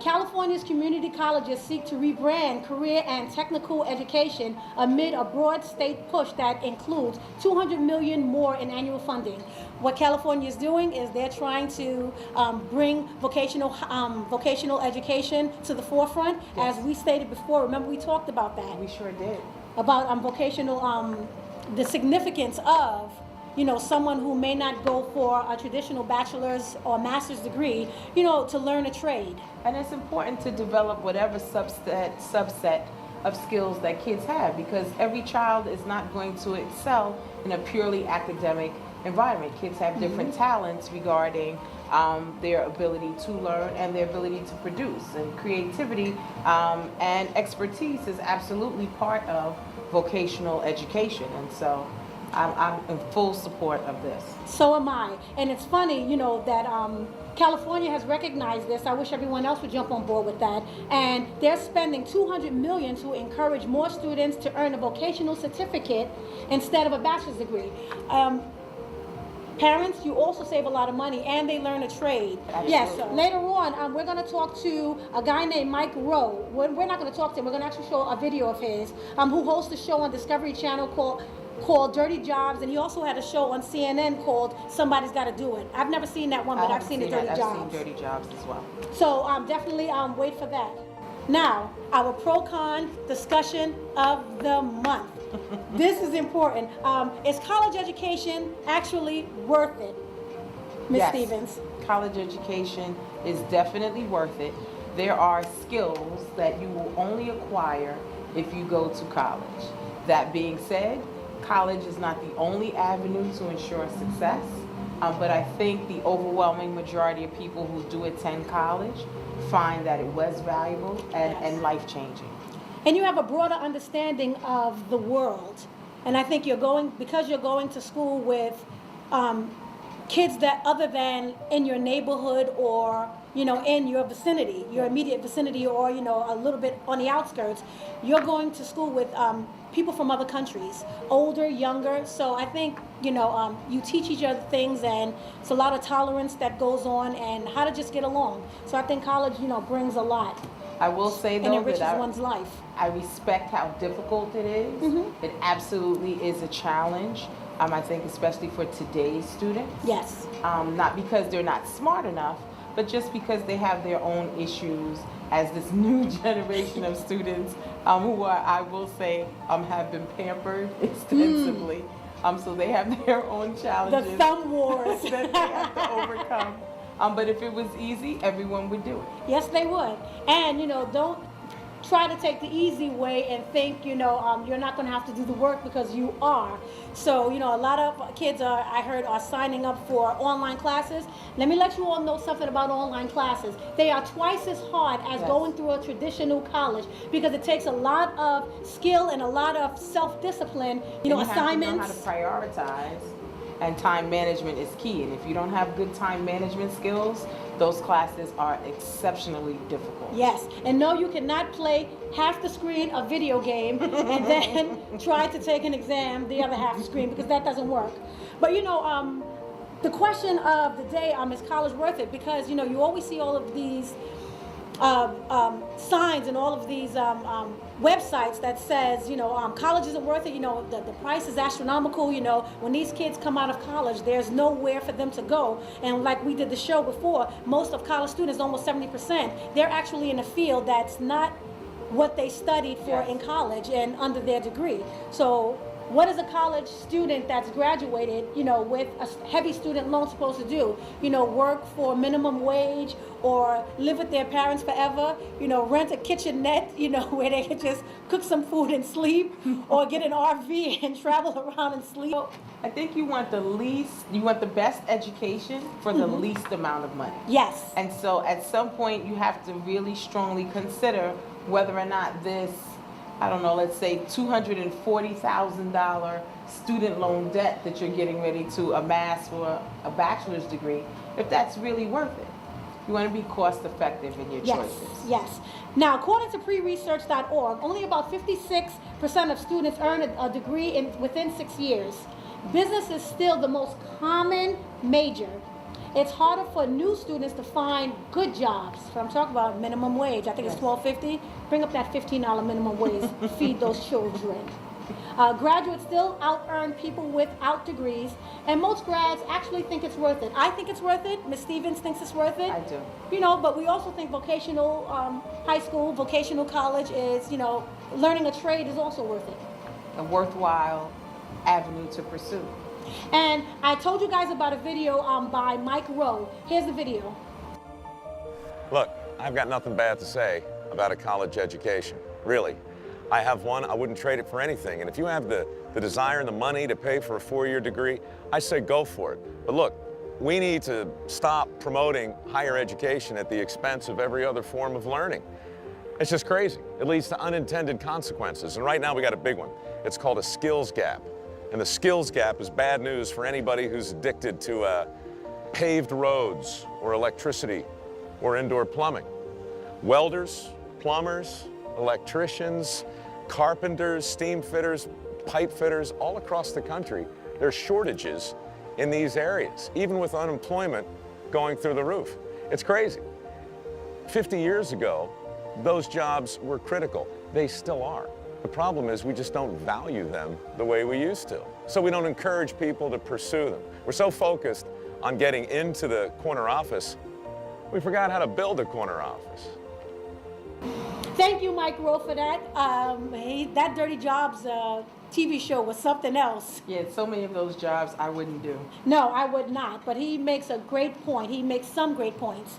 California's community colleges seek to rebrand career and technical education amid a broad state push that includes $200 million more in annual funding. What California is doing is they're trying to bring vocational education to the forefront. Yes. As we stated before, remember we talked about that. We sure did. About vocational, the significance of someone who may not go for a traditional bachelor's or master's degree, to learn a trade. And it's important to develop whatever subset of skills that kids have, because every child is not going to excel in a purely academic environment. Kids have different talents regarding their ability to learn and their ability to produce. And creativity and expertise is absolutely part of vocational education. And so I'm in full support of this. So am I. And it's funny, that California has recognized this. I wish everyone else would jump on board with that. And they're spending $200 million to encourage more students to earn a vocational certificate instead of a bachelor's degree. Parents, you also save a lot of money, and they learn a trade. Absolutely. Yes, later on, we're going to talk to a guy named Mike Rowe. We're not going to talk to him. We're going to actually show a video of his, who hosts a show on Discovery Channel called Dirty Jobs, and he also had a show on CNN called Somebody's Got to Do It. I've never seen that one, but I've seen the Dirty Jobs. I've seen Dirty Jobs as well. So definitely wait for that. Now, our pro-con discussion of the month. This is important. Is college education actually worth it, Ms. Yes. Stevens? College education is definitely worth it. There are skills that you will only acquire if you go to college. That being said, college is not the only avenue to ensure success, but I think the overwhelming majority of people who do attend college find that it was valuable and life-changing. And you have a broader understanding of the world. And I think because you're going to school with kids that other than in your neighborhood or in your vicinity, your immediate vicinity, or a little bit on the outskirts, you're going to school with people from other countries, older, younger. So I think you teach each other things, and it's a lot of tolerance that goes on, and how to just get along. So I think college brings a lot. I will say though and enriches that one's life. I respect how difficult it is. It absolutely is a challenge. I think especially for today's students. Yes. Not because they're not smart enough, but just because they have their own issues as this new generation of students who are, I will say, have been pampered extensively. So they have their own challenges. The thumb wars. that they have to overcome. But if it was easy, everyone would do it. Yes, they would. And, don't try to take the easy way and think, you're not going to have to do the work, because you are. So, a lot of kids I heard are signing up for online classes. Let me let you all know something about online classes. They are twice as hard as going through a traditional college, because it takes a lot of skill and a lot of self-discipline, assignments. Have to know how to prioritize. And time management is key. And if you don't have good time management skills, those classes are exceptionally difficult. Yes, and no, you cannot play half the screen a video game and then try to take an exam the other half the screen, because that doesn't work. But the question of the day is college worth it? Because you always see all of these signs and all of these websites that says college isn't worth it. The price is astronomical. When these kids come out of college, there's nowhere for them to go. And like we did the show before, most of college students, almost 70%, they're actually in a field that's not what they studied for in college and under their degree. So what is a college student that's graduated, with a heavy student loan supposed to do? Work for minimum wage, or live with their parents forever, rent a kitchenette, where they can just cook some food and sleep, or get an RV and travel around and sleep. I think you want the best education for the least amount of money. Yes. And so at some point you have to really strongly consider whether or not this, I don't know, let's say $240,000 student loan debt that you're getting ready to amass for a bachelor's degree, if that's really worth it. You want to be cost effective in your choices. Yes. Now, according to preresearch.org, only about 56% of students earn a degree within 6 years. Business is still the most common major. it's harder for new students to find good jobs. So I'm talking about minimum wage. I think it's $12.50. Bring up that $15 minimum wage. Feed those children. Graduates still out-earn people without degrees, and most grads actually think it's worth it. I think it's worth it. Ms. Stevens thinks it's worth it. I do. You know, but we also think vocational high school, vocational college is, you know, learning a trade is also worth it. A worthwhile avenue to pursue. And I told you guys about a video by Mike Rowe. Here's the video. Look, I've got nothing bad to say about a college education, really. I have one, I wouldn't trade it for anything. And if you have the desire and the money to pay for a 4-year degree, I say go for it. But look, we need to stop promoting higher education at the expense of every other form of learning. It's just crazy. It leads to unintended consequences. And right now we got a big one. It's called a skills gap. And the skills gap is bad news for anybody who's addicted to paved roads or electricity or indoor plumbing. Welders, plumbers, electricians, carpenters, steam fitters, pipe fitters, all across the country, there's shortages in these areas, even with unemployment going through the roof. It's crazy. 50 years ago, those jobs were critical. They still are. The problem is we just don't value them the way we used to. So we don't encourage people to pursue them. We're so focused on getting into the corner office, we forgot how to build a corner office. Thank you, Mike Rowe, for that. That Dirty Jobs TV show was something else. Yeah, so many of those jobs I wouldn't do. No, I would not. But he makes a great point. He makes some great points.